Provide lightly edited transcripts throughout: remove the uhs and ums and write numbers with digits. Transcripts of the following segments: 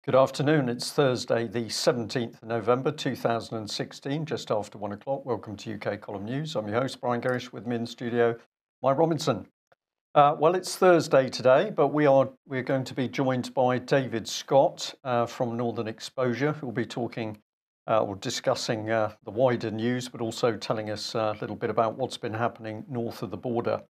Good afternoon. It's Thursday, the 17th of November 2016, just after 1 o'clock. Welcome to UK Column News. I'm your host, Brian Gerrish, with me in studio, Mike Robinson. Well, it's Thursday today, but we're going to be joined by David Scott from Northern Exposure, who will be talking or discussing the wider news, but also telling us a little bit about what's been happening north of the border.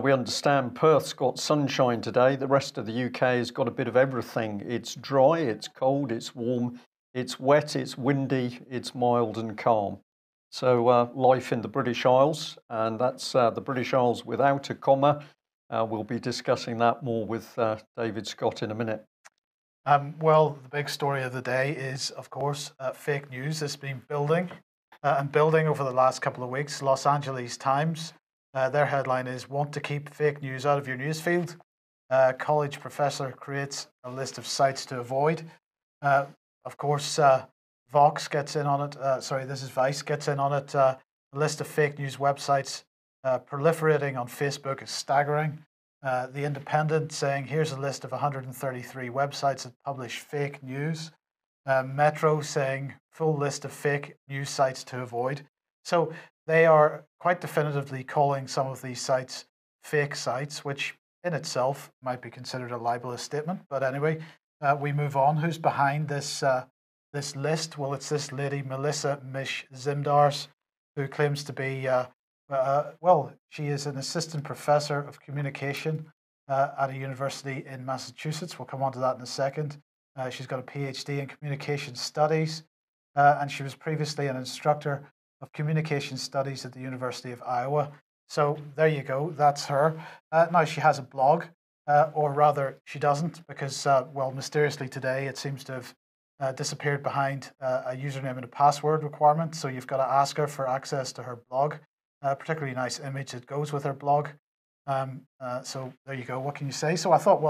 We understand Perth's got sunshine today. The rest of the UK has got a bit of everything. It's dry, it's cold, it's warm, it's wet, it's windy, it's mild and calm. So life in the British Isles, and that's the British Isles without a comma. We'll be discussing that more with David Scott in a minute. Well, the big story of the day is, of course, fake news that's been building and building over the last couple of weeks. Los Angeles Times, their headline is "Want to keep fake news out of your newsfeed? College professor creates a list of sites to avoid." Of course, Vox gets in on it. This is Vice gets in on it. A list of fake news websites proliferating on Facebook is staggering. The Independent saying, here's a list of 133 websites that publish fake news. Metro saying, full list of fake news sites to avoid. So they are quite definitively calling some of these sites fake sites, which in itself might be considered a libelous statement. But anyway, we move on. Who's behind this this list? Well, it's this lady, Melissa Mish Zimdars, who claims to be she is an assistant professor of communication at a university in Massachusetts. We'll come on to that in a second. She's got a PhD in communication studies, and she was previously an instructor of communication studies at the University of Iowa. So there you go, that's her. Now she has a blog, or rather she doesn't, because, mysteriously today it seems to have disappeared behind a username and a password requirement. So you've got to ask her for access to her blog. Particularly nice image that goes with her blog. So there you go. What can you say? So I thought,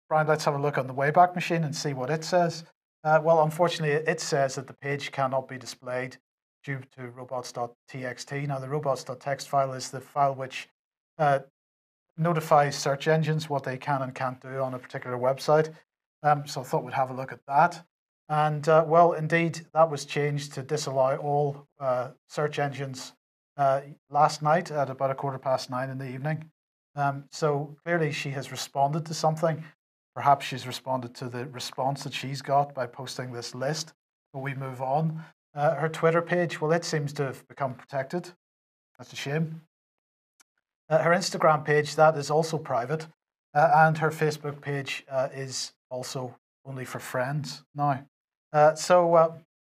Brian, let's have a look on the Wayback Machine and see what it says. Unfortunately, it says that the page cannot be displayed due to robots.txt. Now, the robots.txt file is the file which notifies search engines what they can and can't do on a particular website. So I thought we'd have a look at that. And, indeed, that was changed to disallow all search engines last night at about 9:15 in the evening. So clearly she has responded to something. Perhaps she's responded to the response that she's got by posting this list. But we move on. Her Twitter page, well, it seems to have become protected. That's a shame. Her Instagram page, that is also private. And her Facebook page is also only for friends now.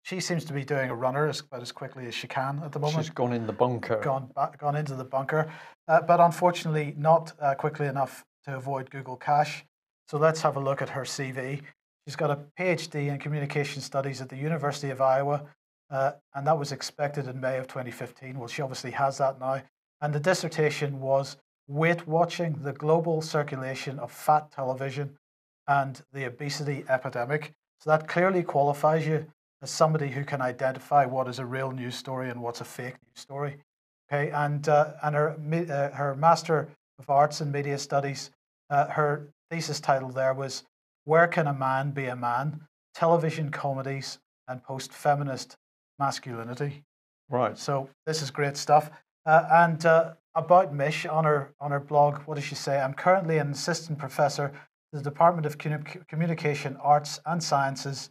She seems to be doing a runner about as quickly as she can at the moment. She's gone in the bunker. Gone into the bunker, but unfortunately not quickly enough to avoid Google Cache. So let's have a look at her CV. She's got a PhD in communication studies at the University of Iowa, and that was expected in May of 2015. Well, she obviously has that now. And the dissertation was Weight Watching, the Global Circulation of Fat Television and the Obesity Epidemic. So that clearly qualifies you as somebody who can identify what is a real news story and what's a fake news story. Okay, and her Master of Arts in Media Studies, her thesis title there was "Where Can a Man Be a Man? Television Comedies and Post-Feminist Masculinity." Right. So this is great stuff. And about Mish on her blog, what does she say? "I'm currently an assistant professor to the Department of Communication Arts and Sciences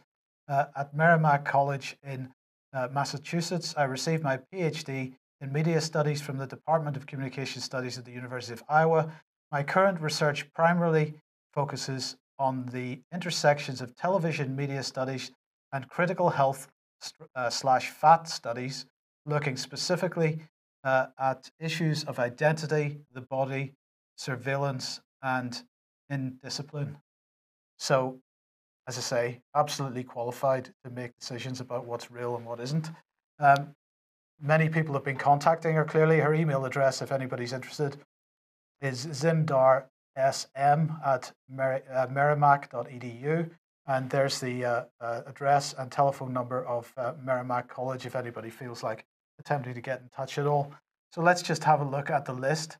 at Merrimack College in Massachusetts. I received my PhD in Media Studies from the Department of Communication Studies at the University of Iowa. My current research primarily focuses on the intersections of television media studies and critical health / fat studies, looking specifically at issues of identity, the body, surveillance, and indiscipline." So, as I say, absolutely qualified to make decisions about what's real and what isn't. Many people have been contacting her, clearly. Her email address, if anybody's interested, is zimdar@merrimack.edu. And there's the address and telephone number of Merrimack College if anybody feels like attempting to get in touch at all. So let's just have a look at the list.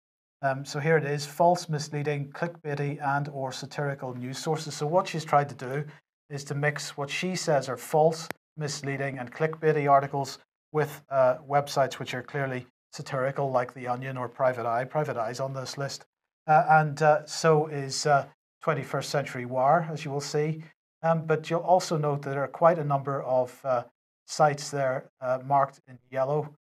So here it is: false, misleading, clickbaity, and or satirical news sources. So what she's tried to do is to mix what she says are false, misleading, and clickbaity articles with websites which are clearly satirical, like The Onion or Private Eye. Private Eye's on this list. And so is 21st Century Wire, as you will see. But you'll also note that there are quite a number of sites there marked in yellow,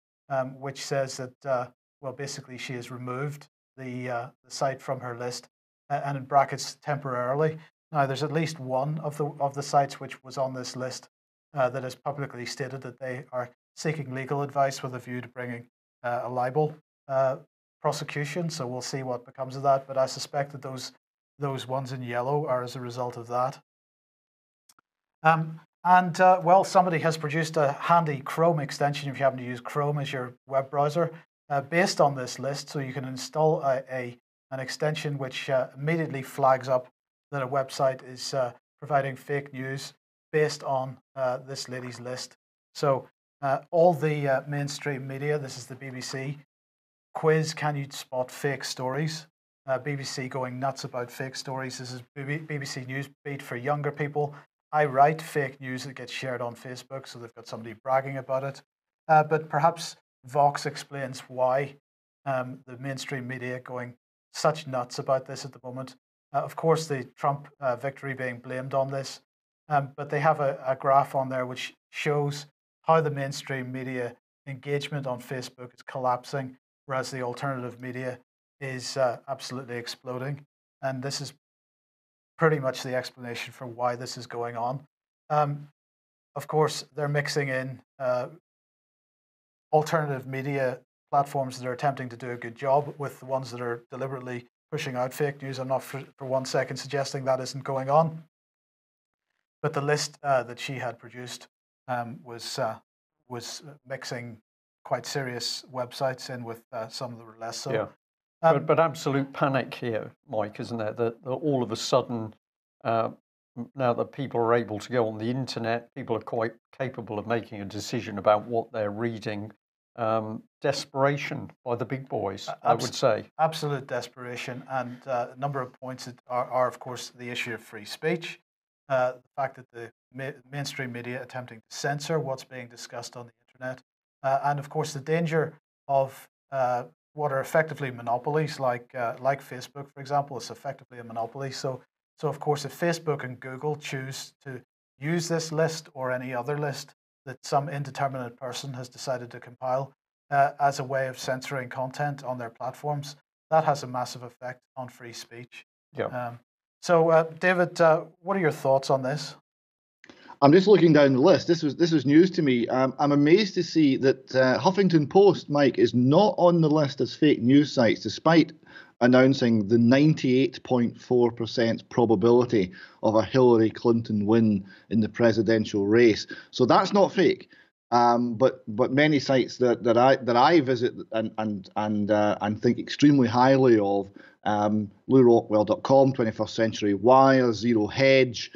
which says that, well, basically she has removed the site from her list, and in brackets, temporarily. Now, there's at least one of the sites which was on this list that has publicly stated that they are seeking legal advice with a view to bringing a libel prosecution. So we'll see what becomes of that. But I suspect that those ones in yellow are as a result of that. Well, somebody has produced a handy Chrome extension if you happen to use Chrome as your web browser based on this list. So you can install an extension which immediately flags up that a website is providing fake news based on this lady's list. So all the mainstream media, this is the BBC, quiz, can you spot fake stories? BBC going nuts about fake stories. This is BBC News Beat for younger people. I write fake news that gets shared on Facebook, so they've got somebody bragging about it. But perhaps Vox explains why the mainstream media going such nuts about this at the moment. Of course, the Trump victory being blamed on this, but they have a graph on there which shows how the mainstream media engagement on Facebook is collapsing, whereas the alternative media is absolutely exploding. And this is pretty much the explanation for why this is going on. Of course, they're mixing in alternative media platforms that are attempting to do a good job with the ones that are deliberately pushing out fake news. I'm not for 1 second suggesting that isn't going on. But the list that she had produced was mixing quite serious websites in with some that were less so. Yeah. But absolute panic here, Mike, isn't there? That all of a sudden, now that people are able to go on the internet, people are quite capable of making a decision about what they're reading. Desperation by the big boys, I would say. Absolute desperation. And a number of points that are, of course, the issue of free speech. The fact that the mainstream media attempting to censor what's being discussed on the internet. And, of course, the danger of what are effectively monopolies, like Facebook, for example, is effectively a monopoly. So of course, if Facebook and Google choose to use this list or any other list that some indeterminate person has decided to compile as a way of censoring content on their platforms, that has a massive effect on free speech. Yeah. So, David, what are your thoughts on this? I'm just looking down the list. This was news to me. I'm amazed to see that Huffington Post, Mike, is not on the list as fake news sites, despite announcing the 98.4% probability of a Hillary Clinton win in the presidential race. So that's not fake. But many sites that I visit and think extremely highly of, LewRockwell.com, 21st Century Wire, Zero Hedge.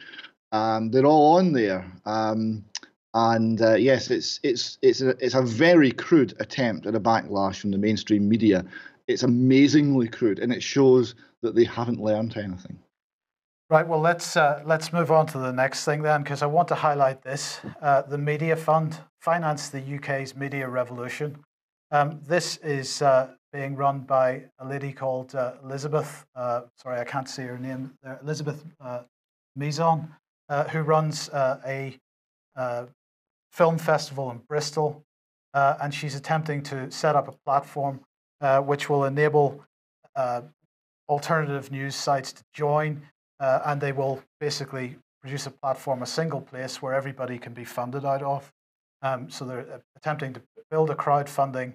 They're all on there, yes, it's a very crude attempt at a backlash from the mainstream media. It's amazingly crude, and it shows that they haven't learned anything. Right. Well, let's move on to the next thing then, because I want to highlight this. The Media Fund financed the UK's media revolution. This is being run by a lady called Elizabeth. Sorry, I can't see her name there. Elizabeth Mizon. Who runs a film festival in Bristol, and she's attempting to set up a platform which will enable alternative news sites to join, and they will basically produce a platform, a single place where everybody can be funded out of. So they're attempting to build a crowdfunding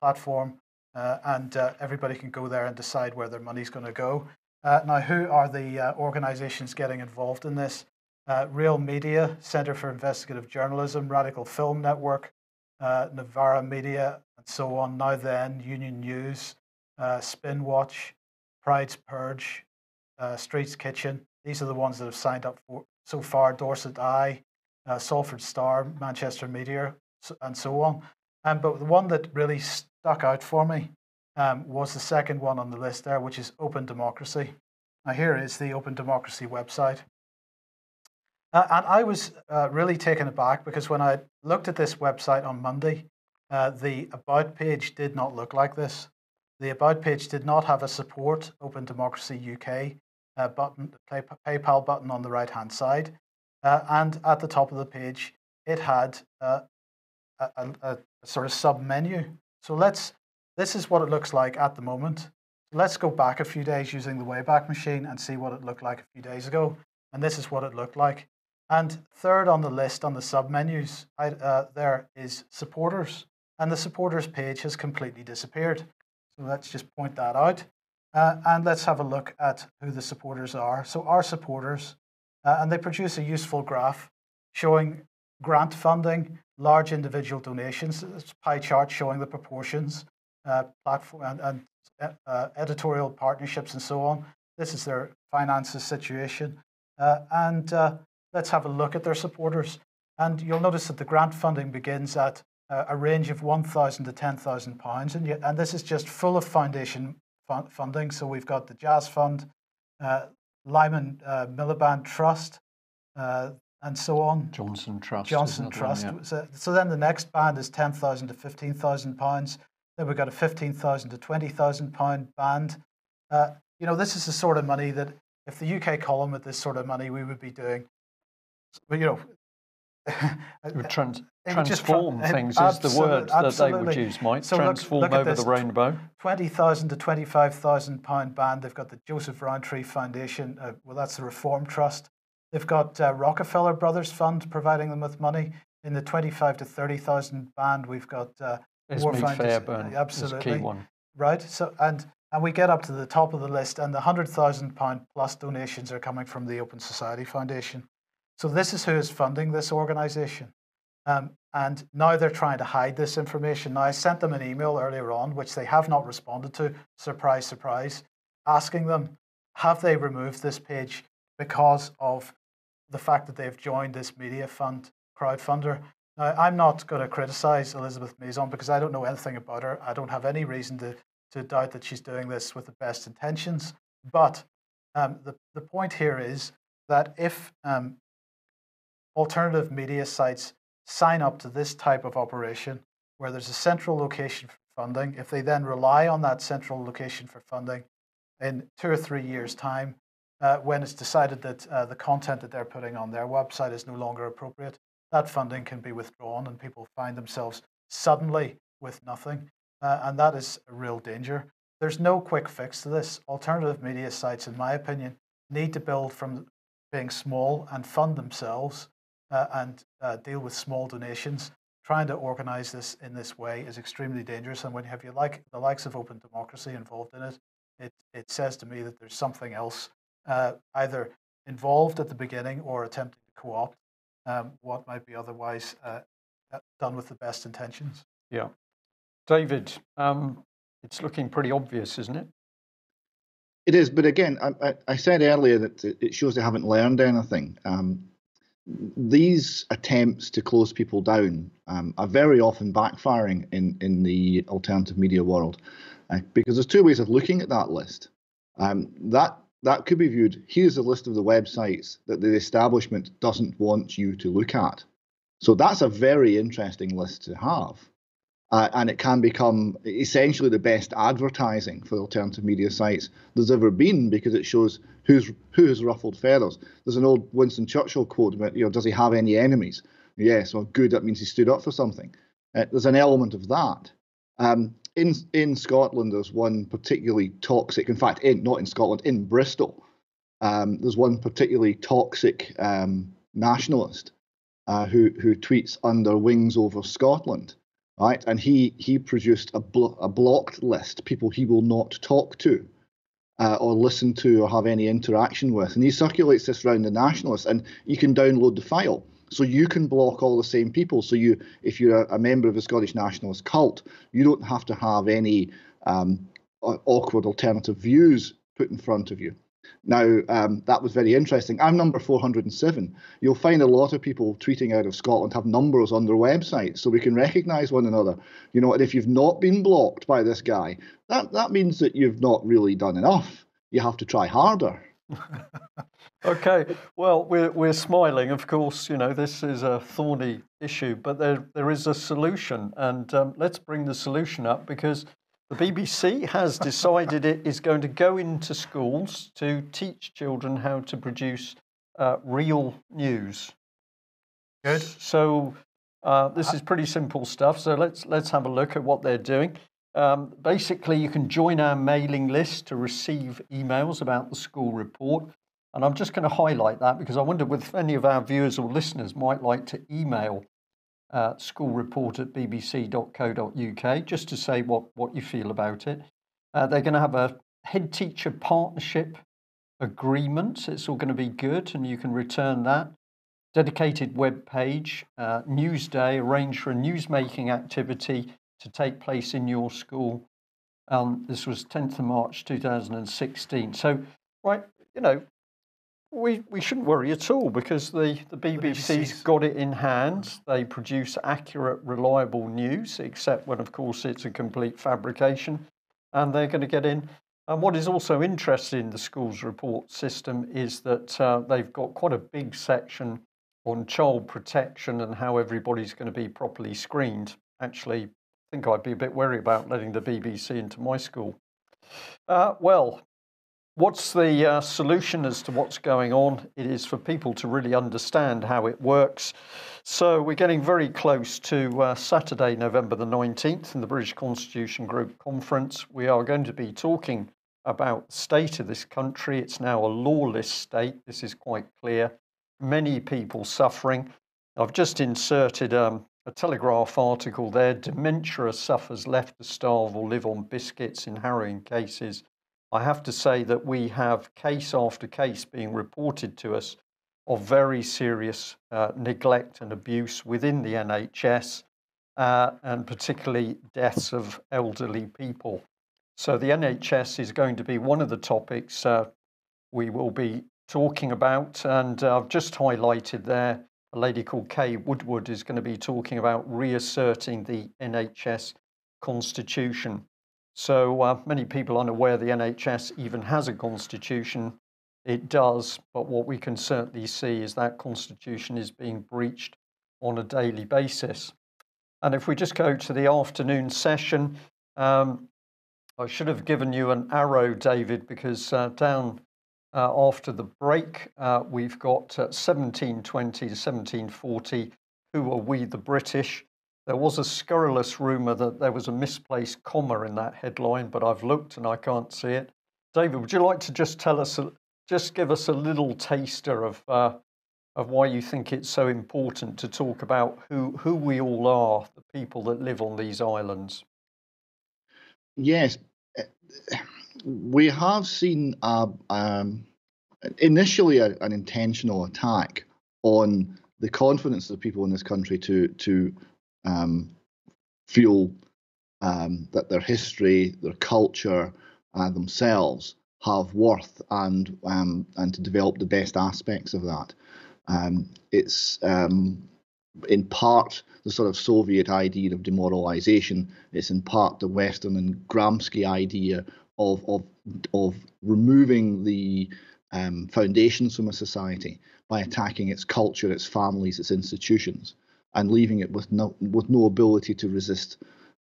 platform, and everybody can go there and decide where their money's going to go. Now, who are the organizations getting involved in this? Real Media, Centre for Investigative Journalism, Radical Film Network, Navara Media, and so on. Now Then, Union News, Spin Watch, Pride's Purge, Street's Kitchen. These are the ones that have signed up for so far. Dorset Eye, Salford Star, Manchester Media, and so on. But the one that really stuck out for me was the second one on the list there, which is Open Democracy. Now here is the Open Democracy website. And I was really taken aback because when I looked at this website on Monday, the About page did not look like this. The About page did not have a support Open Democracy UK button, PayPal button on the right-hand side. And at the top of the page, it had a sort of sub-menu. So this is what it looks like at the moment. Let's go back a few days using the Wayback Machine and see what it looked like a few days ago. And this is what it looked like. And third on the list on the sub-menus, there is supporters. And the supporters page has completely disappeared. So let's just point that out. And let's have a look at who the supporters are. So our supporters, and they produce a useful graph showing grant funding, large individual donations, it's a pie chart showing the proportions, platform and editorial partnerships and so on. This is their finances situation. And let's have a look at their supporters. And you'll notice that the grant funding begins at a range of £1,000 to £10,000. And this is just full of foundation funding. So we've got the Jazz Fund, Lyman Miliband Trust, and so on. Johnson Trust. One, yeah. So then the next band is £10,000 to £15,000. Then we've got a £15,000 to £20,000 band. This is the sort of money that if the UK column with this sort of money, we would be doing. It would transform things is the word that they would use, Mike. So transform look over the rainbow. £20,000 to £25,000 band. They've got the Joseph Rowntree Foundation. That's the Reform Trust. They've got Rockefeller Brothers Fund providing them with money. In the £25,000 to £30,000 band, we've got Esme Fairbairn. Absolutely, key one. Right. So and we get up to the top of the list, and the £100,000 plus donations are coming from the Open Society Foundation. So this is who is funding this organisation. And now they're trying to hide this information. Now, I sent them an email earlier on, which they have not responded to, surprise, surprise, asking them, have they removed this page because of the fact that they've joined this media fund crowdfunder? Now, I'm not going to criticise Elizabeth Maison because I don't know anything about her. I don't have any reason to doubt that she's doing this with the best intentions. But the point here is that if alternative media sites sign up to this type of operation where there's a central location for funding, if they then rely on that central location for funding in 2 or 3 years' time, when it's decided that the content that they're putting on their website is no longer appropriate, that funding can be withdrawn and people find themselves suddenly with nothing. And that is a real danger. There's no quick fix to this. Alternative media sites, in my opinion, need to build from being small and fund themselves and deal with small donations. Trying to organize this in this way is extremely dangerous. And when you have the likes of Open Democracy involved in it, it says to me that there's something else either involved at the beginning or attempting to co-opt what might be otherwise done with the best intentions. Yeah. David, it's looking pretty obvious, isn't it? It is, but again, I said earlier that it shows they haven't learned anything. These attempts to close people down are very often backfiring in the alternative media world, because there's two ways of looking at that list. That could be viewed, here's a list of the websites that the establishment doesn't want you to look at. So that's a very interesting list to have. And it can become essentially the best advertising for alternative media sites there's ever been, because it shows who has ruffled feathers. There's an old Winston Churchill quote about, does he have any enemies? Yes, well, good, that means he stood up for something. There's an element of that. In Scotland, there's one particularly toxic, in fact, not in Scotland, in Bristol, there's one particularly toxic nationalist who tweets under Wings Over Scotland. Right, and he produced a blocked list, people he will not talk to or listen to or have any interaction with. And he circulates this around the nationalists, and you can download the file. So you can block all the same people. So if you're a member of the Scottish nationalist cult, you don't have to have any awkward alternative views put in front of you. Now, that was very interesting. I'm number 407. You'll find a lot of people tweeting out of Scotland have numbers on their website, so we can recognise one another. And if you've not been blocked by this guy, that means that you've not really done enough. You have to try harder. Okay, well, we're smiling. Of course, you know, this is a thorny issue, but there is a solution, and let's bring the solution up, because the BBC has decided it is going to go into schools to teach children how to produce real news. Good. So this is pretty simple stuff. So let's have a look at what they're doing. Basically, you can join our mailing list to receive emails about the school report. And I'm just going to highlight that because I wonder if any of our viewers or listeners might like to email schoolreport@bbc.co.uk just to say what you feel about it. They're going to have a head teacher partnership agreement. It's all going to be good, and you can return that. Dedicated web page, news day, arrange for a newsmaking activity to take place in your school. This was 10th of March 2016. So, right, you know, we shouldn't worry at all because the BBC's got it in hand. They produce accurate, reliable news, except when, of course, it's a complete fabrication, and they're going to get in. And what is also interesting in the schools report system is that they've got quite a big section on child protection and how everybody's going to be properly screened. Actually, I think I'd be a bit wary about letting the BBC into my school. Well, what's the solution as to what's going on? It is for people to really understand how it works. So we're getting very close to Saturday, November the 19th, in the British Constitution Group Conference. We are going to be talking about the state of this country. It's now a lawless state. This is quite clear. Many people suffering. I've just inserted a Telegraph article there. Dementia suffers left to starve or live on biscuits in harrowing cases. I have to say that we have case after case being reported to us of very serious neglect and abuse within the NHS, and particularly deaths of elderly people. So the NHS is going to be one of the topics we will be talking about, and I've just highlighted there a lady called Kay Woodward is going to be talking about reasserting the NHS constitution. So many people aren't aware the NHS even has a constitution. It does, but what we can certainly see is that constitution is being breached on a daily basis. And if we just go to the afternoon session, I should have given you an arrow, David, because down after the break, we've got 1720 to 1740, who are we the British? There was a scurrilous rumour that there was a misplaced comma in that headline, but I've looked and I can't see it. David, would you like to just tell us, just give us a little taster of why you think it's so important to talk about who we all are, the people that live on these islands? Yes, we have seen initially an intentional attack on the confidence of people in this country to feel that their history, their culture, themselves have worth, and to develop the best aspects of that. It's in part the sort of Soviet idea of demoralization. It's in part the Western and Gramsci idea of removing the foundations from a society by attacking its culture, its families, its institutions, and leaving it with no ability to resist,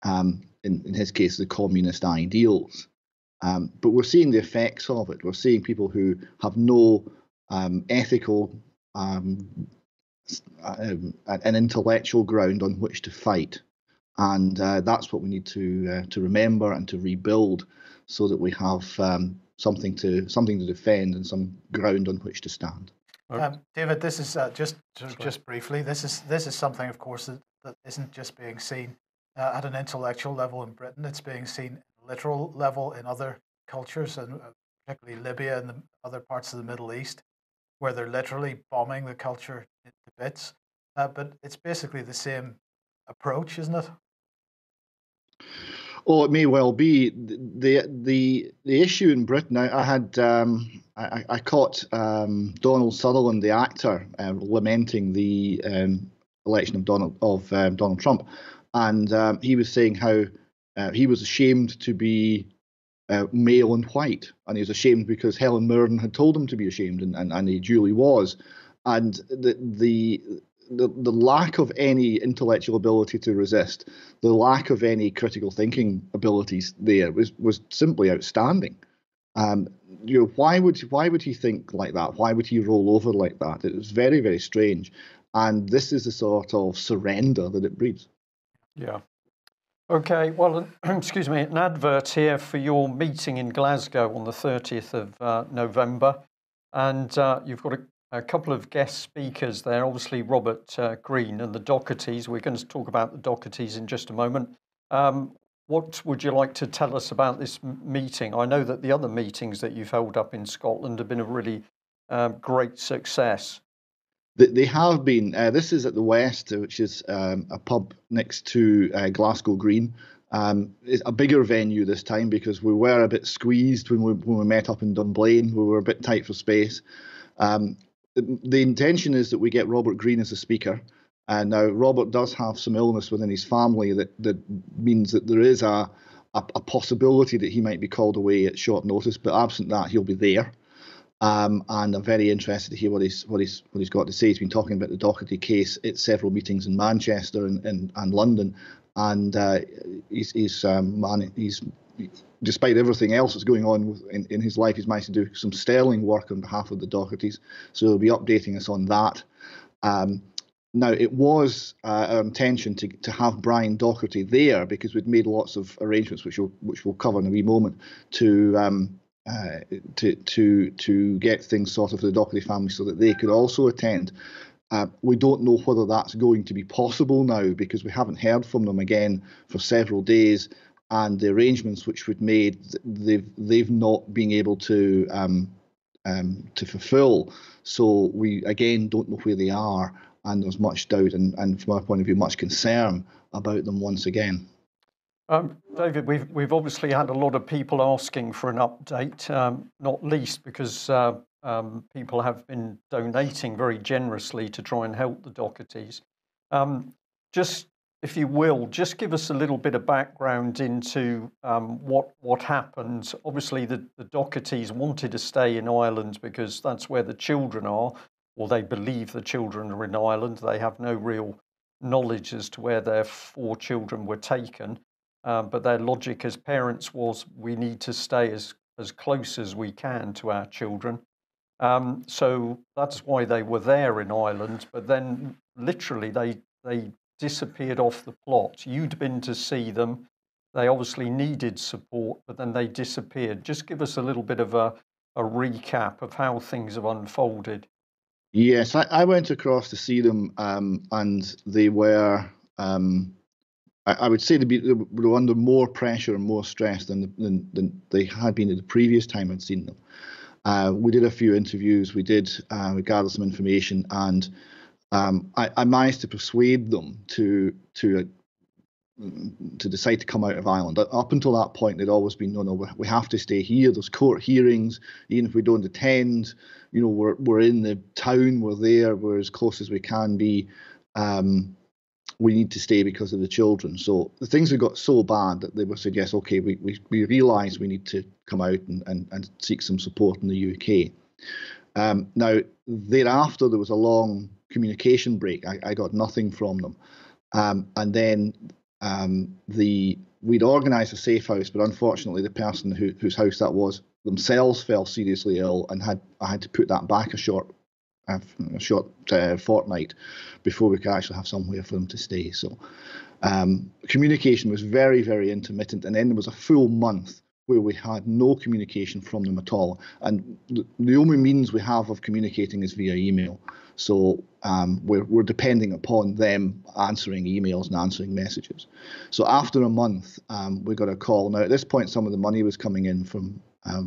in his case, the communist ideals. But we're seeing the effects of it. We're seeing people who have no ethical an intellectual ground on which to fight, and that's what we need to remember and to rebuild, so that we have something to defend and some ground on which to stand. David, this is just briefly. This is something, of course, that isn't just being seen at an intellectual level in Britain. It's being seen at a literal level in other cultures, and particularly Libya and the other parts of the Middle East, where they're literally bombing the culture into bits. But it's basically the same approach, isn't it? Oh, it may well be. The issue in Britain. I caught Donald Sutherland, the actor, lamenting the election of Donald Trump, and he was saying how he was ashamed to be male and white, and he was ashamed because Helen Mirren had told him to be ashamed, and he duly was. And the lack of any intellectual ability to resist, the lack of any critical thinking abilities there was simply outstanding. Why would he think like that? Why would he roll over like that? It was very, very strange, and this is the sort of surrender that it breeds. Yeah. Okay, well, excuse me, an advert here for your meeting in Glasgow on the 30th of November. And you've got a couple of guest speakers there, obviously Robert Greene and the Dochertys. We're going to talk about the Dochertys in just a moment. What would you like to tell us about this meeting? I know that the other meetings that you've held up in Scotland have been a really great success. They have been. This is at the West, which is a pub next to Glasgow Green. It's a bigger venue this time because we were a bit squeezed when we met up in Dunblane. We were a bit tight for space. The intention is that we get Robert Greene as a speaker. Now, Robert does have some illness within his family that means that there is a possibility that he might be called away at short notice, but absent that, he'll be there. And I'm very interested to hear what he's got to say. He's been talking about the Docherty case at several meetings in Manchester and London, and he's despite everything else that's going on in his life, he's managed to do some sterling work on behalf of the Dochertys. So he'll be updating us on that. Now, it was our intention to have Brian Docherty there because we'd made lots of arrangements, which we'll cover in a wee moment, to get things sorted for the Docherty family so that they could also attend. We don't know whether that's going to be possible now because we haven't heard from them again for several days, and the arrangements which we'd made, they've not been able to fulfil. So we again don't know where they are, and there's much doubt and from our point of view, much concern about them once again. David, we've obviously had a lot of people asking for an update, not least because people have been donating very generously to try and help the Dochertys. Just, if you will, just give us a little bit of background into what happened. Obviously, the Dochertys wanted to stay in Ireland because that's where the children are, or they believe the children are in Ireland. They have no real knowledge as to where their 4 children were taken. But their logic as parents was we need to stay as close as we can to our children. So that's why they were there in Ireland. But then literally they disappeared off the plot. You'd been to see them. They obviously needed support, but then they disappeared. Just give us a little bit of a recap of how things have unfolded. Yes, I went across to see them, and they were... I would say they were under more pressure and more stress than they had been at the previous time I'd seen them. We did a few interviews. We gathered some information, and I managed to persuade them to decide to come out of Ireland. Up until that point, they'd always been, no, we have to stay here. There's court hearings. Even if we don't attend, we're in the town. We're there. We're as close as we can be. We need to stay because of the children. So the things had got so bad that they would suggest, okay, we realise we need to come out and seek some support in the UK. Now, thereafter, there was a long communication break. I got nothing from them. And then we'd organised a safe house, but unfortunately the person whose house that was themselves fell seriously ill, and I had to put that back a short fortnight before we could actually have somewhere for them to stay. So communication was very, very intermittent, and then there was a full month where we had no communication from them at all. And the only means we have of communicating is via email. So we're depending upon them answering emails and answering messages. So after a month, we got a call. Now, at this point, some of the money was coming in from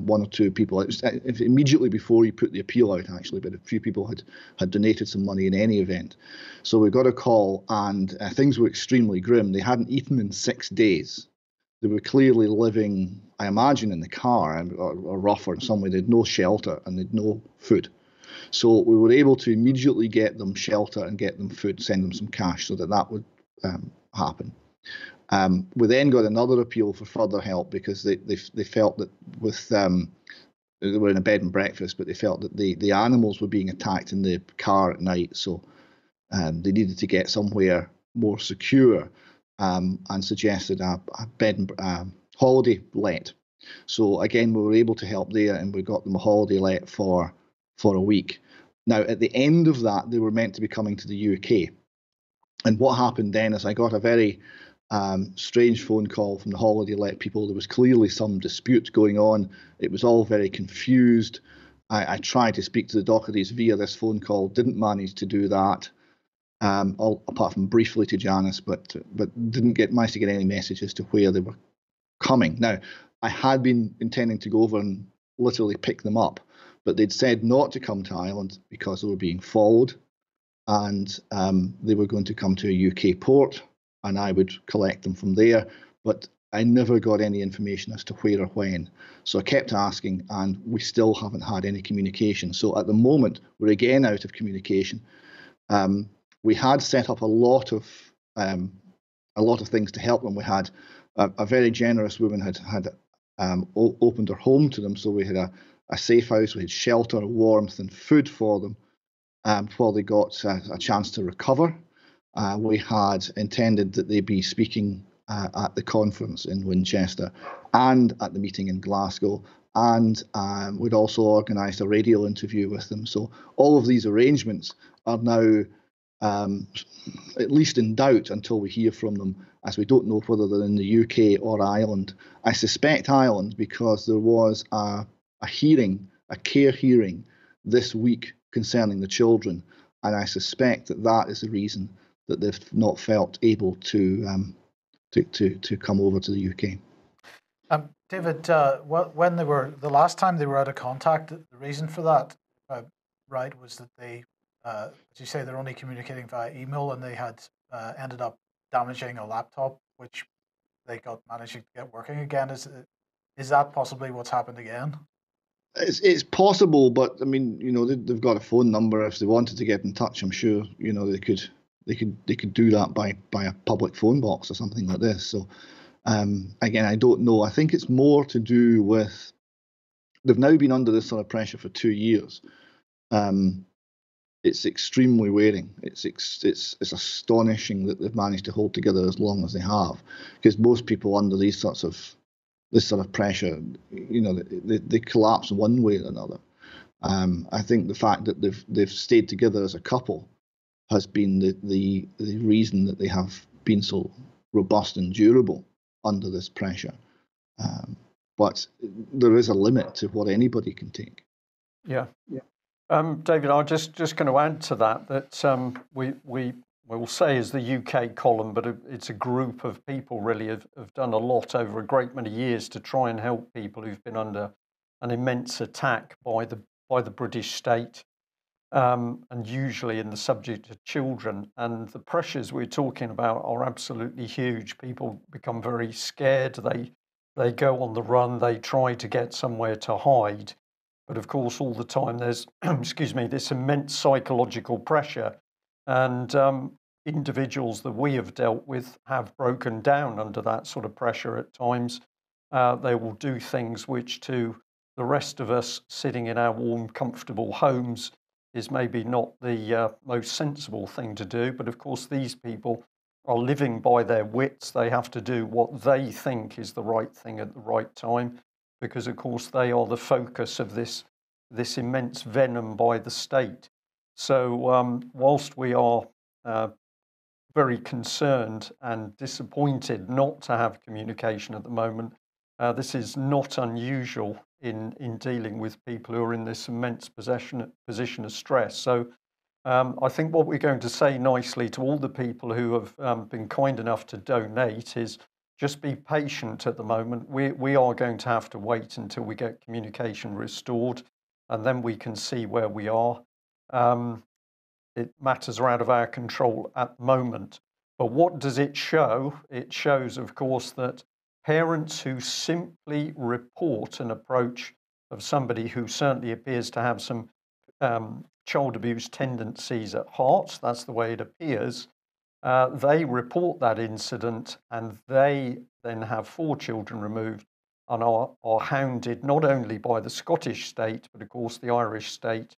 one or two people. It was immediately before you put the appeal out, actually, but a few people had donated some money in any event. So we got a call, and things were extremely grim. They hadn't eaten in 6 days. They were clearly living, I imagine, in the car or rougher in some way. They had no shelter and they had no food. So we were able to immediately get them shelter and get them food, send them some cash so that would happen. We then got another appeal for further help because they felt that with they were in a bed and breakfast, but they felt that the animals were being attacked in the car at night, so they needed to get somewhere more secure, and suggested a bed and holiday let. So again, we were able to help there, and we got them a holiday let for a week. Now, at the end of that, they were meant to be coming to the UK. And what happened then is I got a very strange phone call from the holiday let people. There was clearly some dispute going on. It was all very confused. I tried to speak to the Dochertys via this phone call, didn't manage to do that, all apart from briefly to Janice, but didn't manage to get any messages to where they were coming. Now, I had been intending to go over and literally pick them up, but they'd said not to come to Ireland because they were being followed, and they were going to come to a UK port, and I would collect them from there. But I never got any information as to where or when. So I kept asking, and we still haven't had any communication. So at the moment, we're again out of communication. We had set up a lot of things to help them. We had a very generous woman had opened her home to them, so we had a safe house, we had shelter, warmth, and food for them while they got a chance to recover. We had intended that they be speaking at the conference in Winchester and at the meeting in Glasgow, and we'd also organised a radio interview with them. So all of these arrangements are now at least in doubt until we hear from them, as we don't know whether they're in the UK or Ireland. I suspect Ireland because there was a care hearing this week concerning the children, and I suspect that is the reason that they've not felt able to come over to the UK. David, when they were the last time they were out of contact, the reason for that, right, was that they, as you say, they're only communicating via email, and they had ended up damaging a laptop, which they got managing to get working again. Is that possibly what's happened again? It's possible, but I mean, they've got a phone number. If they wanted to get in touch, I'm sure they could do that by a public phone box or something like this. So again, I don't know. I think it's more to do with they've now been under this sort of pressure for 2 years. It's extremely wearing. It's astonishing that they've managed to hold together as long as they have, because most people under this sort of pressure, they collapse one way or another. I think the fact that they've stayed together as a couple has been the reason that they have been so robust and durable under this pressure. But there is a limit to what anybody can take. Yeah. David, I'm just going to add to that we will say is the UK column, but it's a group of people really have done a lot over a great many years to try and help people who've been under an immense attack by the British state, and usually in the subject of children. And the pressures we're talking about are absolutely huge. People become very scared. They go on the run. They try to get somewhere to hide. But of course, all the time there's, this immense psychological pressure, and individuals that we have dealt with have broken down under that sort of pressure at times. They will do things which to the rest of us sitting in our warm, comfortable homes is maybe not the most sensible thing to do. But of course, these people are living by their wits. They have to do what they think is the right thing at the right time, because of course they are the focus of this immense venom by the state. So whilst we are very concerned and disappointed not to have communication at the moment, this is not unusual in dealing with people who are in this immense position of stress. So I think what we're going to say nicely to all the people who have been kind enough to donate is just be patient at the moment. We are going to have to wait until we get communication restored, and then we can see where we are. Matters are out of our control at the moment. But what does it show? It shows, of course, that parents who simply report an approach of somebody who certainly appears to have some child abuse tendencies at heart, that's the way it appears, They report that incident, and they then have 4 children removed and are hounded not only by the Scottish state, but of course the Irish state.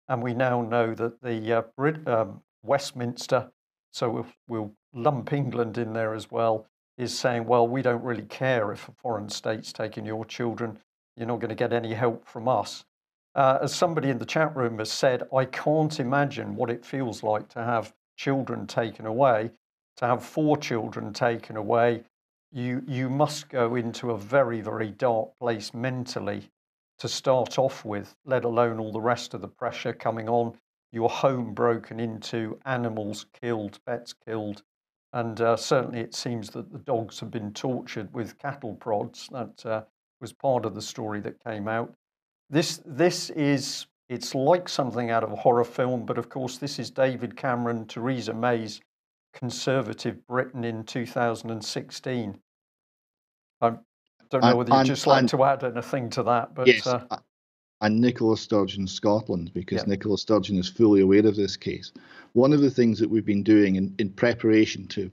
And we now know that the Westminster, so we'll lump England in there as well, is saying, well, we don't really care if a foreign state's taking your children. You're not going to get any help from us. As somebody in the chat room has said, I can't imagine what it feels like to have children taken away. To have 4 children taken away, you must go into a very, very dark place mentally to start off with, let alone all the rest of the pressure coming on, your home broken into, animals killed, pets killed. And certainly it seems that the dogs have been tortured with cattle prods. That was part of the story that came out. It's like something out of a horror film, but of course this is David Cameron, Theresa May's Conservative Britain in 2016. I don't know whether you'd just like to add anything to that, but yes, and Nicola Sturgeon, Scotland, because Nicola Sturgeon is fully aware of this case. One of the things that we've been doing in preparation to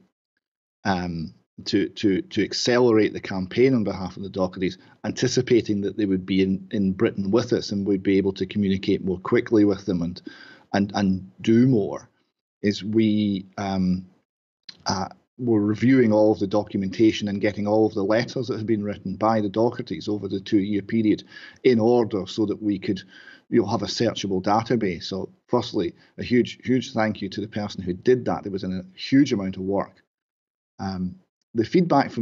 accelerate the campaign on behalf of the Dochertys, anticipating that they would be in Britain with us and we'd be able to communicate more quickly with them and do more, is we're reviewing all of the documentation and getting all of the letters that have been written by the Dochertys over the 2-year period in order so that we could have a searchable database. So firstly, a huge thank you to the person who did that. It was a huge amount of work. The feedback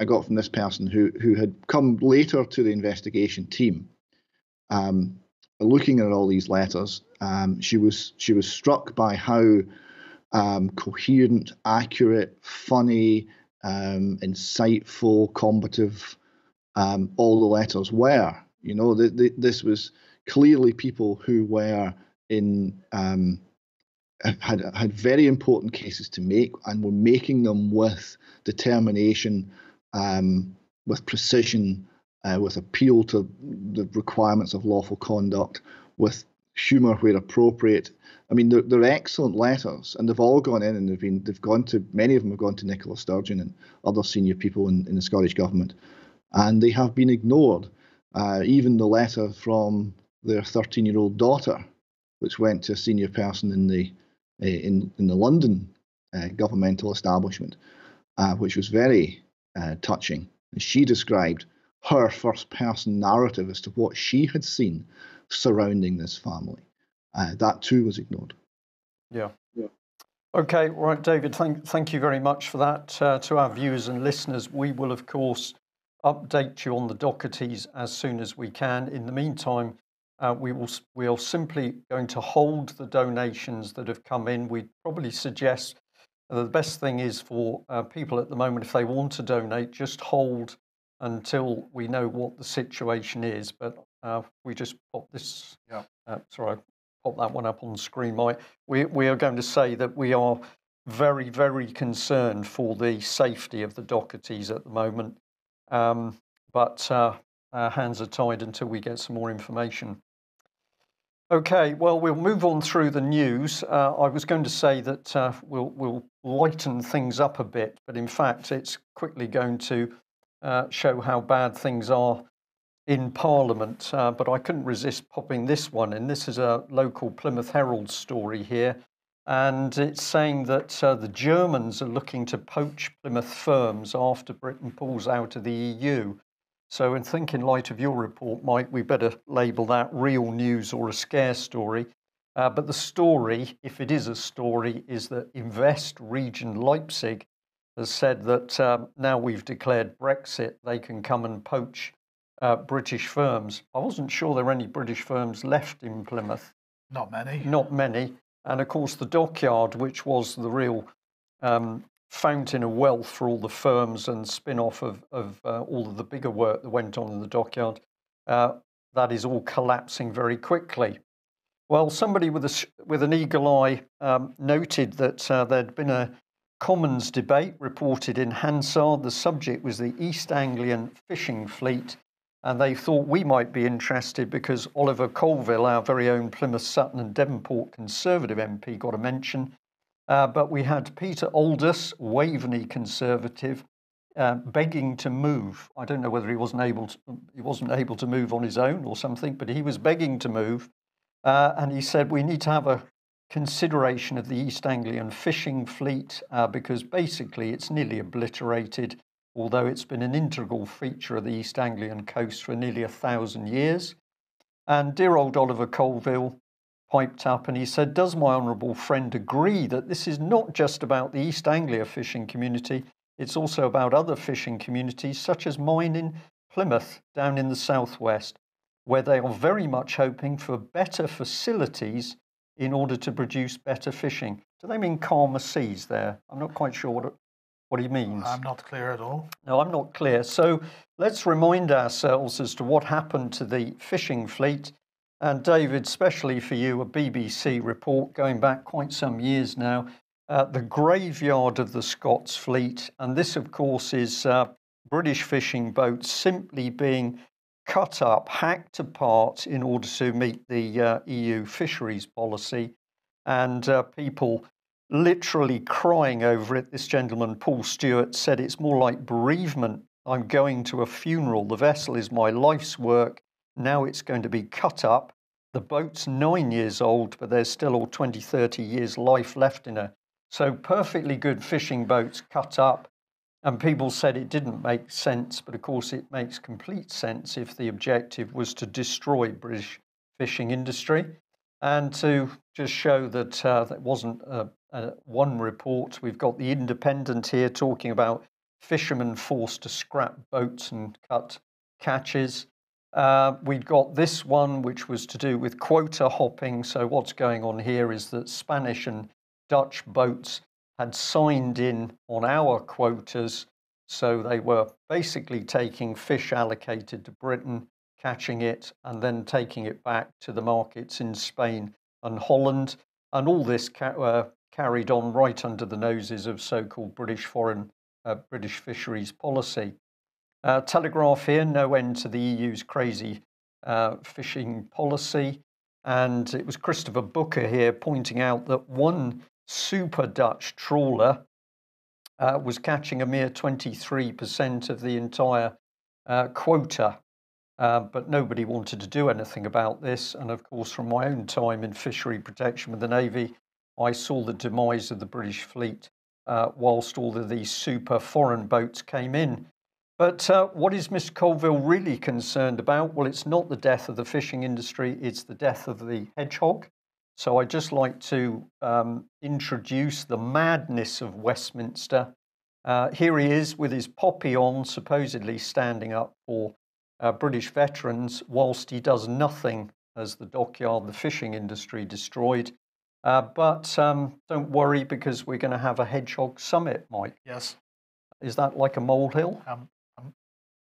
I got from this person who had come later to the investigation team, looking at all these letters, she was struck by how coherent, accurate, funny, insightful, combative all the letters were. This was clearly people who were had very important cases to make and were making them with determination, with precision, with appeal to the requirements of lawful conduct, with humour where appropriate. I mean, they're excellent letters, and they've all gone in, and many of them have gone to Nicola Sturgeon and other senior people in the Scottish government, and they have been ignored. Even the letter from their 13-year-old daughter, which went to a senior person in the London governmental establishment, which was very touching. And she described her first-person narrative as to what she had seen surrounding this family. That too was ignored. Yeah. Okay, right, David, thank you very much for that. To our viewers and listeners, we will, of course, update you on the Dochertys as soon as we can. In the meantime, we are simply going to hold the donations that have come in. We probably suggest the best thing is for people at the moment, if they want to donate, just hold until we know what the situation is. But we just pop this. Yeah. Sorry, pop that one up on the screen, Mike. We are going to say that we are very, very concerned for the safety of the Dochertys at the moment. But our hands are tied until we get some more information. Okay, well, we'll move on through the news. I was going to say that we'll lighten things up a bit, but in fact, it's quickly going to show how bad things are in Parliament. But I couldn't resist popping this one in. This is a local Plymouth Herald story here, and it's saying that the Germans are looking to poach Plymouth firms after Britain pulls out of the EU. So in light of your report, Mike, we better label that real news or a scare story. But the story, if it is a story, is that Invest Region Leipzig has said that now we've declared Brexit, they can come and poach British firms. I wasn't sure there were any British firms left in Plymouth. Not many. Not many. And of course, the dockyard, which was the real fountain of wealth for all the firms and spin-off of all of the bigger work that went on in the dockyard, that is all collapsing very quickly. Well, somebody with an eagle eye noted that there'd been a Commons debate reported in Hansard. The subject was the East Anglian fishing fleet, and they thought we might be interested because Oliver Colville, our very own Plymouth, Sutton and Devonport Conservative MP, got a mention. But we had Peter Aldous, Waveney Conservative, begging to move. I don't know whether he wasn't able to move on his own or something, but he was begging to move. And he said, we need to have a consideration of the East Anglian fishing fleet because basically it's nearly obliterated, although it's been an integral feature of the East Anglian coast for nearly 1,000 years. And dear old Oliver Colville piped up and he said, does my honourable friend agree that this is not just about the East Anglia fishing community, it's also about other fishing communities such as mine in Plymouth down in the southwest, where they are very much hoping for better facilities in order to produce better fishing. Do they mean calmer seas there? I'm not quite sure what he means. I'm not clear at all. No, I'm not clear. So let's remind ourselves as to what happened to the fishing fleet. And David, especially for you, a BBC report going back quite some years now, the graveyard of the Scots fleet. And this, of course, is British fishing boats simply being cut up, hacked apart in order to meet the EU fisheries policy, and people literally crying over it. This gentleman, Paul Stewart, said it's more like bereavement. I'm going to a funeral. The vessel is my life's work. Now it's going to be cut up. The boat's 9 years old, but there's still all 20, 30 years life left in her. So perfectly good fishing boats cut up. And people said it didn't make sense, but of course it makes complete sense if the objective was to destroy British fishing industry. And to just show that that wasn't one report, we've got the Independent here talking about fishermen forced to scrap boats and cut catches. We've got this one, which was to do with quota hopping. So what's going on here is that Spanish and Dutch boats had signed in on our quotas, so they were basically taking fish allocated to Britain, catching it, and then taking it back to the markets in Spain and Holland. And all this carried on right under the noses of so-called British fisheries policy. Telegraph here, no end to the EU's crazy fishing policy. And it was Christopher Booker here pointing out that one super Dutch trawler was catching a mere 23% of the entire quota, but nobody wanted to do anything about this. And of course, from my own time in fishery protection with the Navy, I saw the demise of the British fleet whilst all of these super foreign boats came in. But what is Mr. Colville really concerned about? Well, it's not the death of the fishing industry, it's the death of the hedgehog. So I'd just like to introduce the madness of Westminster. Here he is with his poppy on, supposedly standing up for British veterans, whilst he does nothing as the dockyard, the fishing industry destroyed. But don't worry, because we're going to have a hedgehog summit, Mike. Yes. Is that like a molehill?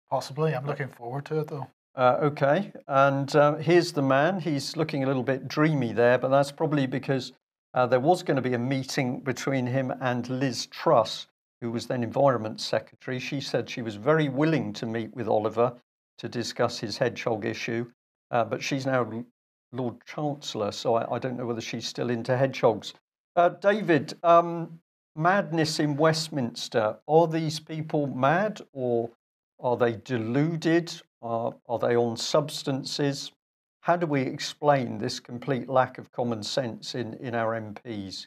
Possibly. I'm looking forward to it, though. Okay, and here's the man. He's looking a little bit dreamy there, but that's probably because there was going to be a meeting between him and Liz Truss, who was then Environment Secretary. She said she was very willing to meet with Oliver to discuss his hedgehog issue, but she's now Lord Chancellor, so I don't know whether she's still into hedgehogs. David, madness in Westminster. Are these people mad, or are they deluded? Are they on substances? How do we explain this complete lack of common sense in our MPs?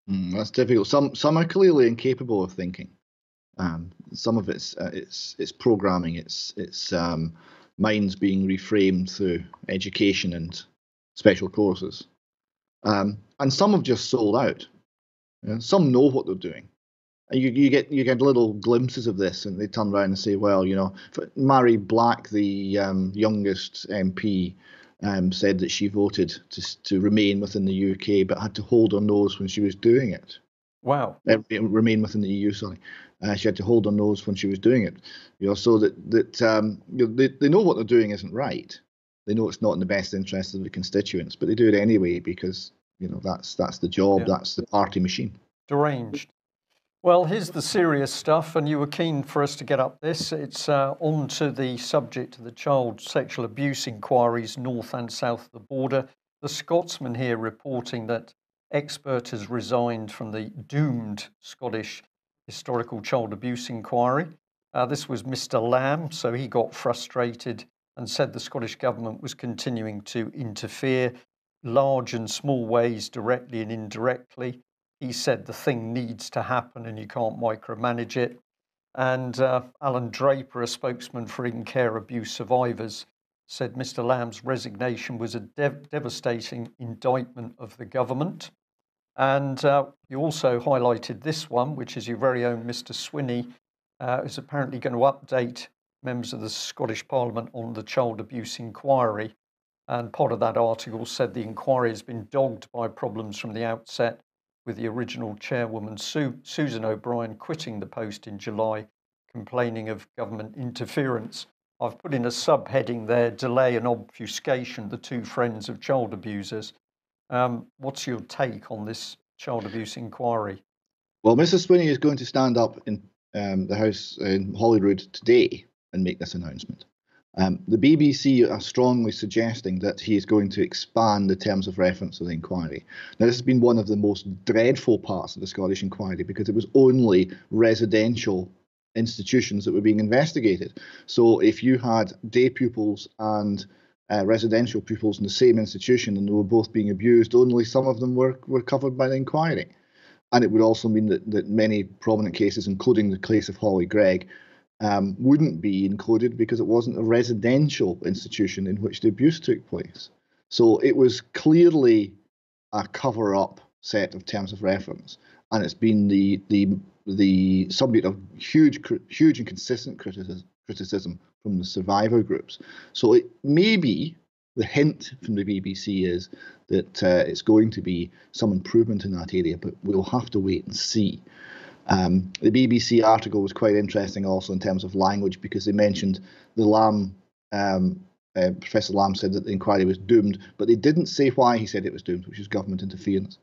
That's difficult. Some are clearly incapable of thinking. Some of it's programming. It's minds being reframed through education and special courses. And some have just sold out. Some know what they're doing. And you get little glimpses of this, and they turn around and say, well, Mary Black, the youngest MP, said that she voted to remain within the UK, but had to hold her nose when she was doing it. Wow. Remain within the EU, sorry. She had to hold her nose when she was doing it. So that they know what they're doing isn't right. They know it's not in the best interest of the constituents, but they do it anyway because that's the job. Yeah. That's the party machine. Deranged. Well, here's the serious stuff, and you were keen for us to get up this. It's on to the subject of the child sexual abuse inquiries north and south of the border. The Scotsman here reporting that expert has resigned from the doomed Scottish Historical Child Abuse Inquiry. This was Mr. Lamb, so he got frustrated and said the Scottish Government was continuing to interfere large and small ways, directly and indirectly. He said the thing needs to happen and you can't micromanage it. And Alan Draper, a spokesman for in-care abuse survivors, said Mr. Lamb's resignation was a devastating indictment of the government. And you also highlighted this one, which is your very own Mr. Swinney, is apparently going to update members of the Scottish Parliament on the child abuse inquiry. And part of that article said the inquiry has been dogged by problems from the outset, with the original chairwoman, Susan O'Brien, quitting the post in July, complaining of government interference. I've put in a subheading there, delay and obfuscation, the two friends of child abusers. What's your take on this child abuse inquiry? Well, Mr. Swinney is going to stand up in the House in Holyrood today and make this announcement. The BBC are strongly suggesting that he is going to expand the terms of reference of the inquiry. Now, this has been one of the most dreadful parts of the Scottish inquiry because it was only residential institutions that were being investigated. So if you had day pupils and residential pupils in the same institution and they were both being abused, only some of them were covered by the inquiry. And it would also mean that many prominent cases, including the case of Holly Gregg, wouldn't be included because it wasn't a residential institution in which the abuse took place. So it was clearly a cover-up set of terms of reference, and it's been the subject of huge and consistent criticism from the survivor groups. So it may be the hint from the BBC is that it's going to be some improvement in that area, but we'll have to wait and see. The BBC article was quite interesting also in terms of language because they mentioned the Lamb, Professor Lamb said that the inquiry was doomed, but they didn't say why he said it was doomed, which is government interference.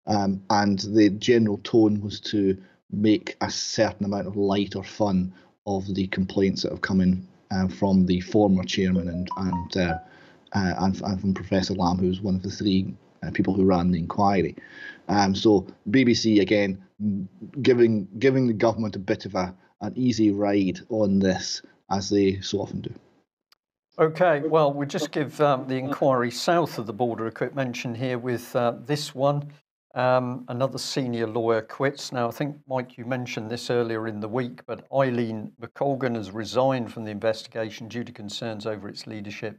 And the general tone was to make a certain amount of light or fun of the complaints that have come in from the former chairman and from Professor Lamb, who was one of the three people who ran the inquiry. So BBC again giving the government a bit of an easy ride on this, as they so often do. Okay, well, we'll just give the inquiry south of the border a quick mention here with this one. Another senior lawyer quits. Now, I think, Mike, you mentioned this earlier in the week, but Eileen McColgan has resigned from the investigation due to concerns over its leadership.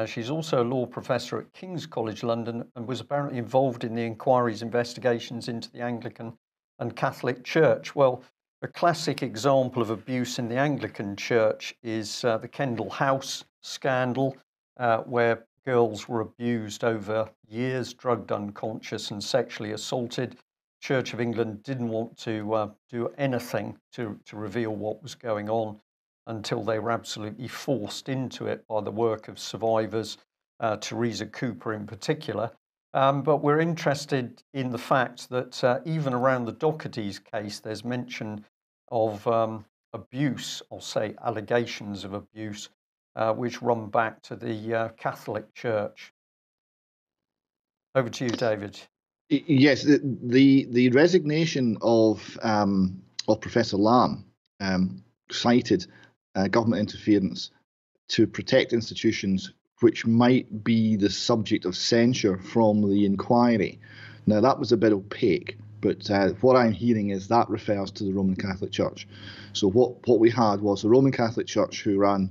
She's also a law professor at King's College London and was apparently involved in the inquiry's investigations into the Anglican and Catholic Church. Well, a classic example of abuse in the Anglican Church is the Kendal House scandal, where girls were abused over years, drugged unconscious and sexually assaulted. Church of England didn't want to do anything to reveal what was going on until they were absolutely forced into it by the work of survivors, Teresa Cooper in particular. But we're interested in the fact that even around the Docherty's case, there's mention of abuse, I'll say allegations of abuse, which run back to the Catholic Church. Over to you, David. Yes, the resignation of Professor Lamb cited government interference to protect institutions which might be the subject of censure from the inquiry. Now, that was a bit opaque, but what I'm hearing is that refers to the Roman Catholic Church. So what we had was the Roman Catholic Church, who ran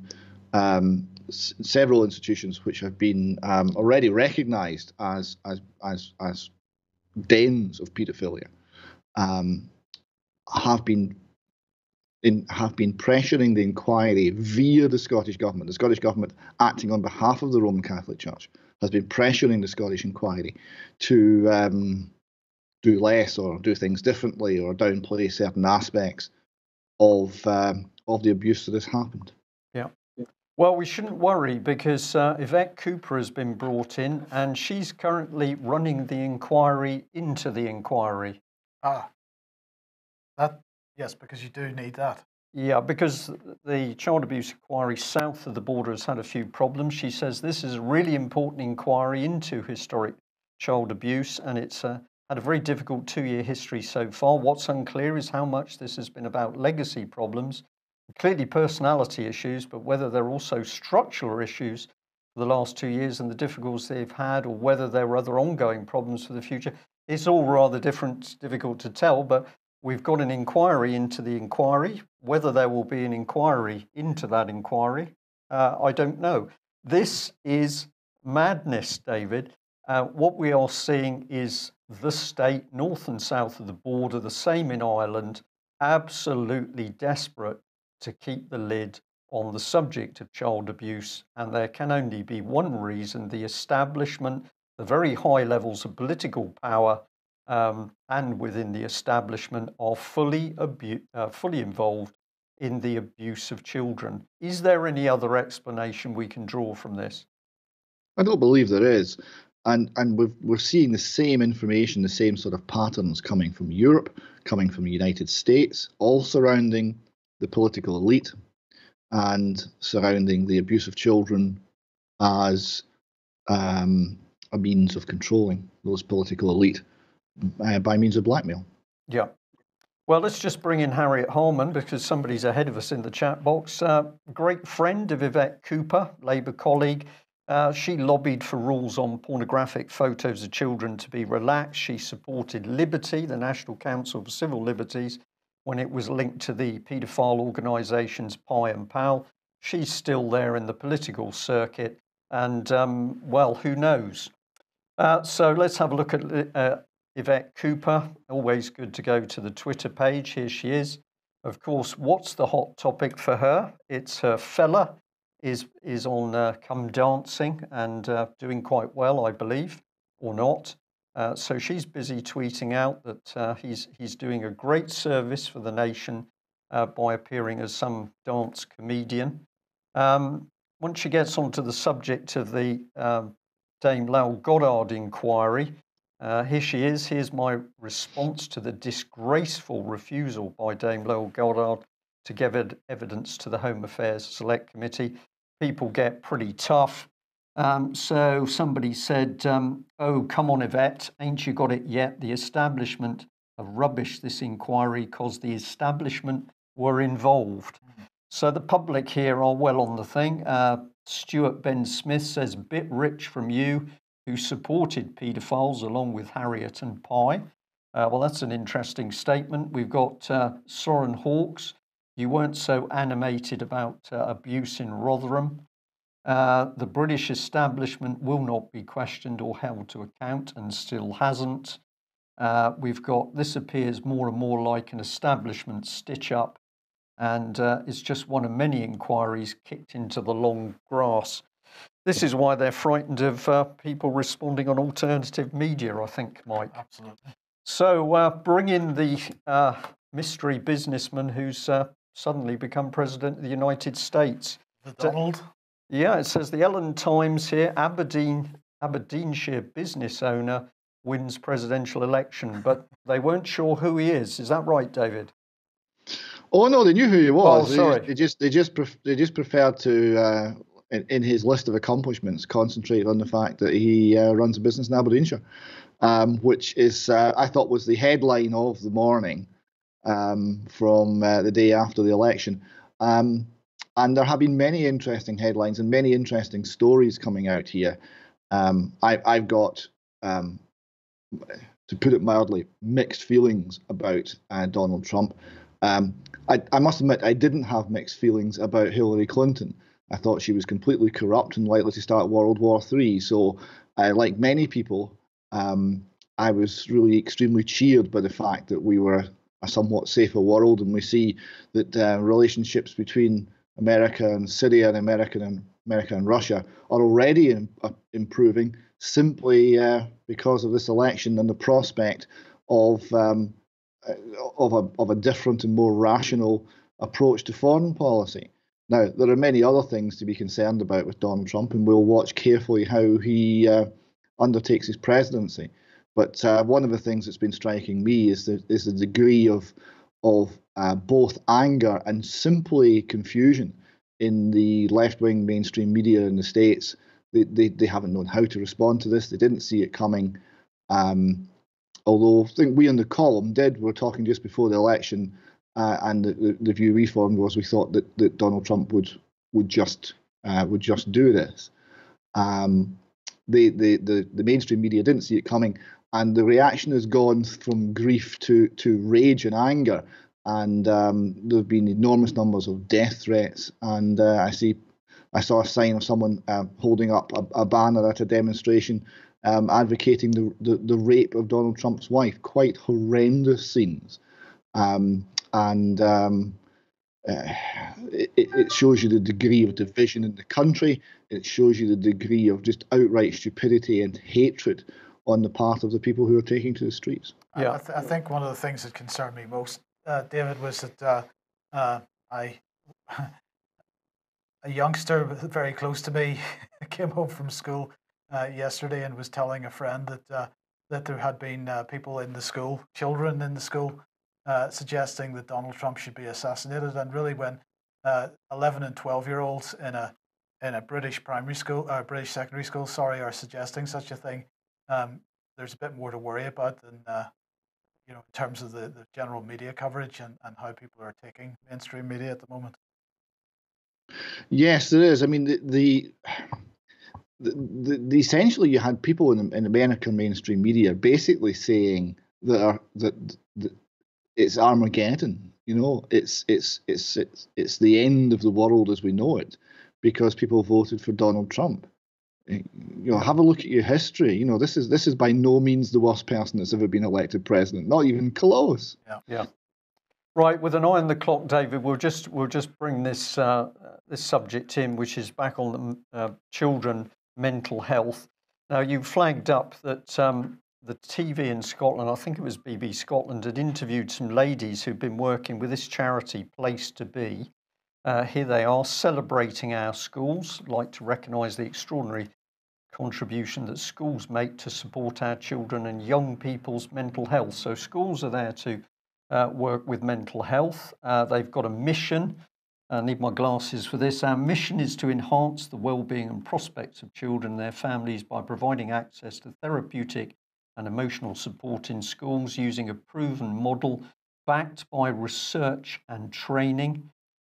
several institutions which have been already recognised as dens of paedophilia, have been pressuring the inquiry via the Scottish Government. The Scottish Government, acting on behalf of the Roman Catholic Church, has been pressuring the Scottish inquiry to do less or do things differently or downplay certain aspects of the abuse that has happened. Yeah. Well, we shouldn't worry because Yvette Cooper has been brought in and she's currently running the inquiry into the inquiry. Yes, because you do need that. Yeah, because the child abuse inquiry south of the border has had a few problems. She says this is a really important inquiry into historic child abuse, and it's had a very difficult 2-year history so far. What's unclear is how much this has been about legacy problems, clearly personality issues, but whether there are also structural issues for the last 2 years and the difficulties they've had, or whether there are other ongoing problems for the future. It's all rather difficult to tell, but we've got an inquiry into the inquiry. Whether there will be an inquiry into that inquiry, I don't know. This is madness, David. What we are seeing is the state, north and south of the border, the same in Ireland, absolutely desperate to keep the lid on the subject of child abuse. And there can only be one reason: the establishment, the very high levels of political power and within the establishment are fully involved in the abuse of children. Is there any other explanation we can draw from this? I don't believe there is. And we're seeing the same information, the same sort of patterns coming from Europe, coming from the United States, all surrounding the political elite and surrounding the abuse of children as a means of controlling those political elite by means of blackmail. Yeah. Well, let's just bring in Harriet Harman, because somebody's ahead of us in the chat box. Great friend of Yvette Cooper, Labour colleague. She lobbied for rules on pornographic photos of children to be relaxed. She supported Liberty, the National Council for Civil Liberties, when it was linked to the paedophile organisations Pi and Pal. She's still there in the political circuit, and, well, who knows? So let's have a look at Yvette Cooper. Always good to go to the Twitter page. Here she is. Of course, what's the hot topic for her? It's her fella is on Come Dancing and doing quite well, I believe, or not. So she's busy tweeting out that he's doing a great service for the nation by appearing as some dance comedian. Once she gets onto the subject of the Dame Lyle Goddard inquiry, here she is. Here's my response to the disgraceful refusal by Dame Lyle Goddard to give evidence to the Home Affairs Select Committee. People get pretty tough. So somebody said, oh, come on, Yvette, ain't you got it yet? The establishment have rubbished this inquiry because the establishment were involved. So the public here are well on the thing. Stuart Ben Smith says, bit rich from you, who supported paedophiles along with Harriet and Pi. Well, that's an interesting statement. We've got Soren Hawkes. You weren't so animated about abuse in Rotherham. The British establishment will not be questioned or held to account, and still hasn't. We've got, this appears more and more like an establishment stitch-up, and it's just one of many inquiries kicked into the long grass. This is why they're frightened of people responding on alternative media, I think, Mike. Absolutely. So bring in the mystery businessman who's suddenly become president of the United States. The Donald? Yeah, it says the Ellen Times here, Aberdeenshire business owner wins presidential election, but they weren't sure who he is. Is that right, David? Oh no, they knew who he was. Oh, sorry. They just preferred to, in his list of accomplishments, concentrate on the fact that he runs a business in Aberdeenshire, which is I thought was the headline of the morning from the day after the election. And there have been many interesting headlines and many interesting stories coming out here. I've got, to put it mildly, mixed feelings about Donald Trump. I must admit, I didn't have mixed feelings about Hillary Clinton. I thought she was completely corrupt and likely to start World War III. So, like many people, I was really extremely cheered by the fact that we were a somewhat safer world, and we see that relationships between America and Syria and America and Russia are already improving simply because of this election and the prospect of a different and more rational approach to foreign policy. Now, there are many other things to be concerned about with Donald Trump, and we'll watch carefully how he undertakes his presidency. But one of the things that's been striking me is the degree of both anger and simply confusion in the left-wing mainstream media in the States. They haven't known how to respond to this. They didn't see it coming. although I think we in the column were talking just before the election, and the view we formed was we thought that Donald Trump would just do this. The mainstream media didn't see it coming, and the reaction has gone from grief to rage and anger. And there have been enormous numbers of death threats. And I saw a sign of someone holding up a banner at a demonstration advocating the rape of Donald Trump's wife. Quite horrendous scenes. It shows you the degree of division in the country. It shows you the degree of just outright stupidity and hatred on the part of the people who are taking to the streets. Yeah, I think one of the things that concerned me most, David, was that a youngster very close to me came home from school yesterday and was telling a friend that there had been people in the school, children in the school, suggesting that Donald Trump should be assassinated. And really, when 11 and 12-year-olds in a British primary school, British secondary school, are suggesting such a thing, there's a bit more to worry about than in terms of the general media coverage and how people are taking mainstream media at the moment. Yes, there is. I mean, the essentially you had people in American mainstream media basically saying that it's Armageddon. It's the end of the world as we know it because people voted for Donald Trump. Have a look at your history. This is by no means the worst person that's ever been elected president. Not even close. Yeah. Right. With an eye on the clock, David, we'll just bring this this subject in, which is back on the children mental health. Now, you flagged up that the TV in Scotland, I think it was BBC Scotland, had interviewed some ladies who've been working with this charity, Place to Be. Here they are celebrating our schools. I'd like to recognise the extraordinary contribution that schools make to support our children and young people's mental health. So schools are there to work with mental health. They've got a mission. I need my glasses for this. Our mission is to enhance the well-being and prospects of children and their families by providing access to therapeutic and emotional support in schools using a proven model backed by research and training.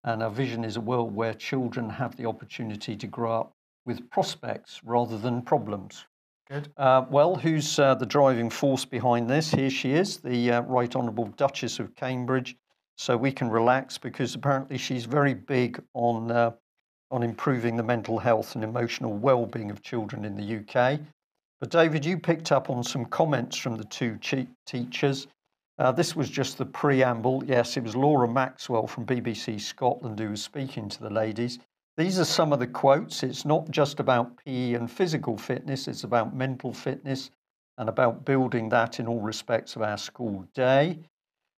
And our vision is a world where children have the opportunity to grow up with prospects rather than problems. Good. Well, who's the driving force behind this? Here she is, the Right Honourable Duchess of Cambridge. So we can relax because apparently she's very big on improving the mental health and emotional well-being of children in the UK. But David, you picked up on some comments from the two teachers. This was just the preamble. Yes, it was Laura Maxwell from BBC Scotland who was speaking to the ladies. These are some of the quotes. It's not just about PE and physical fitness, it's about mental fitness and about building that in all respects of our school day.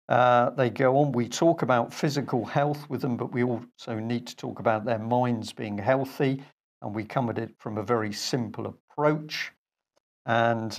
They go on, we talk about physical health with them, but we also need to talk about their minds being healthy, and we come at it from a very simple approach. And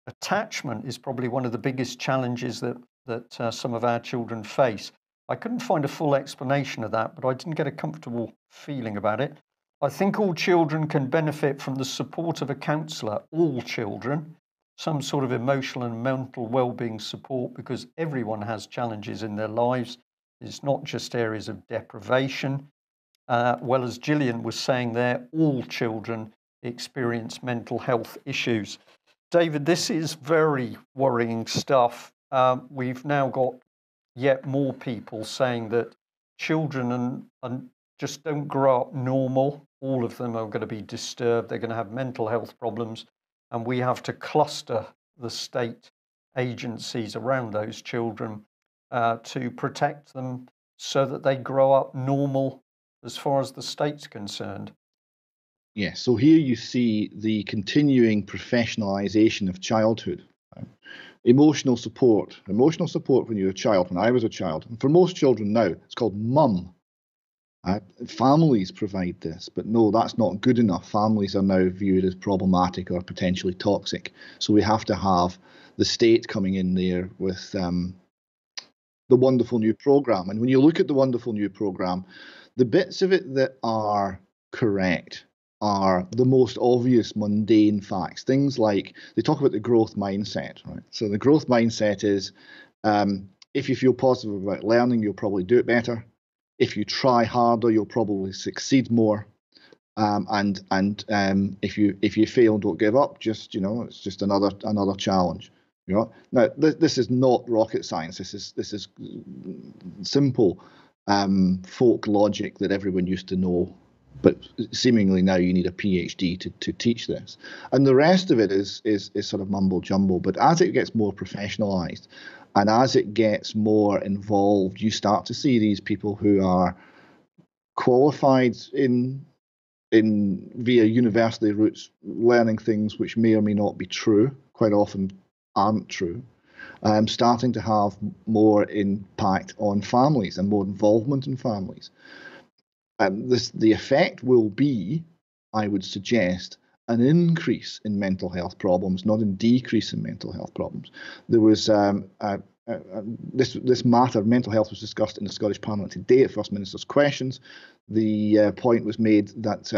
attachment is probably one of the biggest challenges that some of our children face. I couldn't find a full explanation of that, but I didn't get a comfortable feeling about it. I think all children can benefit from the support of a counsellor, all children, some sort of emotional and mental well-being support, because everyone has challenges in their lives. It's not just areas of deprivation. Well, as Gillian was saying there, all children experience mental health issues. David, this is very worrying stuff. We've now got yet more people saying that children and just don't grow up normal. All of them are going to be disturbed. They're going to have mental health problems. And we have to cluster the state agencies around those children to protect them so that they grow up normal as far as the state's concerned. Yeah, so here you see the continuing professionalisation of childhood. Emotional support when you're a child, when I was a child, and for most children now, it's called mum. Families provide this, but no, that's not good enough. Families are now viewed as problematic or potentially toxic. So we have to have the state coming in there with the wonderful new programme. And when you look at the wonderful new programme, the bits of it that are correct are the most obvious mundane facts. Things like, they talk about the growth mindset, right? So the growth mindset is, if you feel positive about learning, you'll probably do it better. If you try harder, you'll probably succeed more. If you fail, don't give up. Just, it's just another challenge. Now this is not rocket science. This is simple folk logic that everyone used to know, but seemingly now you need a PhD to teach this. And the rest of it is sort of mumble jumble. But as it gets more professionalized, and as it gets more involved, you start to see these people who are qualified via university routes, learning things which may or may not be true, quite often aren't true, starting to have more impact on families and more involvement in families. The effect will be, I would suggest, an increase in mental health problems, not a decrease in mental health problems. There was this matter of mental health was discussed in the Scottish Parliament today at First Minister's Questions. The point was made that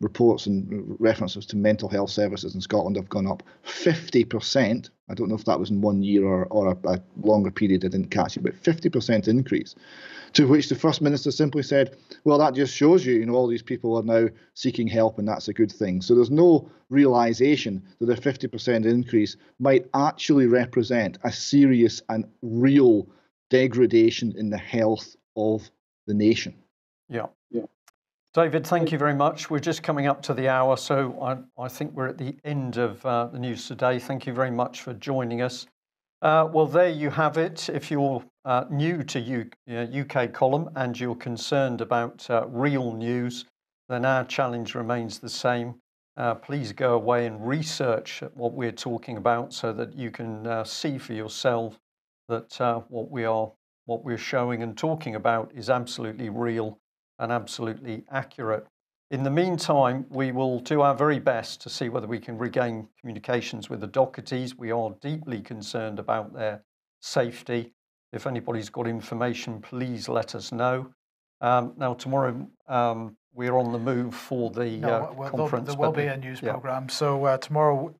reports and references to mental health services in Scotland have gone up 50%. I don't know if that was in 1 year or a longer period, I didn't catch it, but 50% increase. To which the First Minister simply said, well, that just shows you, all these people are now seeking help, and that's a good thing. So there's no realization that a 50% increase might actually represent a serious and real degradation in the health of the nation. Yeah. David, thank you very much. We're just coming up to the hour, so I think we're at the end of the news today. Thank you very much for joining us. Well, there you have it. If you're new to UK Column and you're concerned about real news, then our challenge remains the same. Please go away and research what we're talking about so that you can see for yourself that what we're showing and talking about is absolutely real and absolutely accurate. In the meantime, we will do our very best to see whether we can regain communications with the Dochertys. We are deeply concerned about their safety. If anybody's got information, please let us know. Now, tomorrow we're on the move for the conference. There will be a news program. So tomorrow,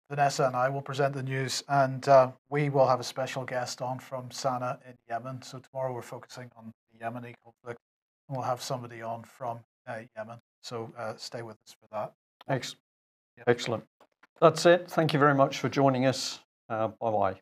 Vanessa and I will present the news, and we will have a special guest on from Sana'a in Yemen. So tomorrow we're focusing on the Yemeni conflict. We'll have somebody on from Yemen, so stay with us for that. Excellent. That's it. Thank you very much for joining us. Bye-bye.